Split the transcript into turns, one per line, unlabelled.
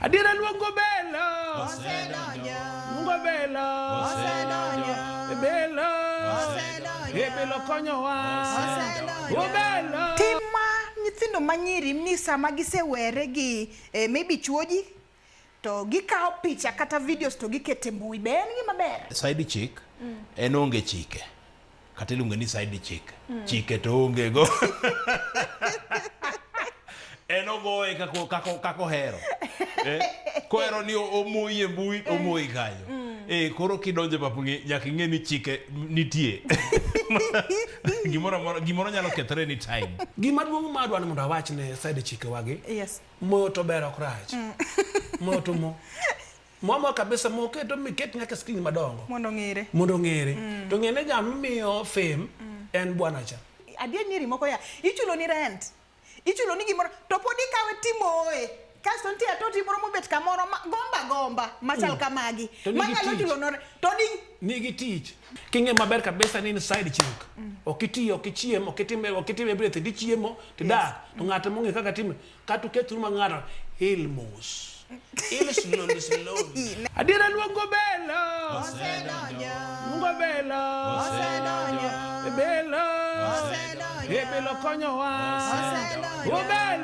Adiera luongo belo.
Osedonjo.
Luongo belo.
Osedonjo.
Belo.
Osedonjo.
Belo konyowa.
Osedonjo.
Belo.
Tima nyithindo manyiri ni sama gisewere gi maybe chuoji to gikawo picha kata videos to gikete mbui be en gima ber.
Side chick en onge chike. Kata iluongo ni side chick. Chike to onge go. En ogoye kako hero. Kohero ni omoyi e mbui, omoyi kanyo. Koro kidonjo papo nyaka ing'e ni chike nitie. Gimoro nyalo kethre ni time.
Gima duong' ma adwani mondo awach ne side chike wagi.
Yes.
Mo to ber ok rach. Mo to mo. Mo kabisa mo keto miket nyaka screen madongo.
Mondo ng'ere.
Mondo ng'ere. To ng'ene ga miyo fame en bwana cha.
Adier nyiri moko ya ichulo ni rent. Ichulo ni gimoro to pod ikawe timoe. Kasto nitie atoti moro mobet kamoro gomba machal kamagi. Manyalo chulo no to
nigi tich. King'e maber kabisa ni side chick. Okitiyo, okichiem, okitime everything, dichiemo, tidak. To ng'ato mong'e kaka time, kata ukethru ma ng'ato ilmos. Slowly.
Adiera luongo belo.
Osedonjo.
Luongo belo.
Osedonjo.
Belo.
Osedonjo.
Belo konyowa.
Osedonjo.
Belo.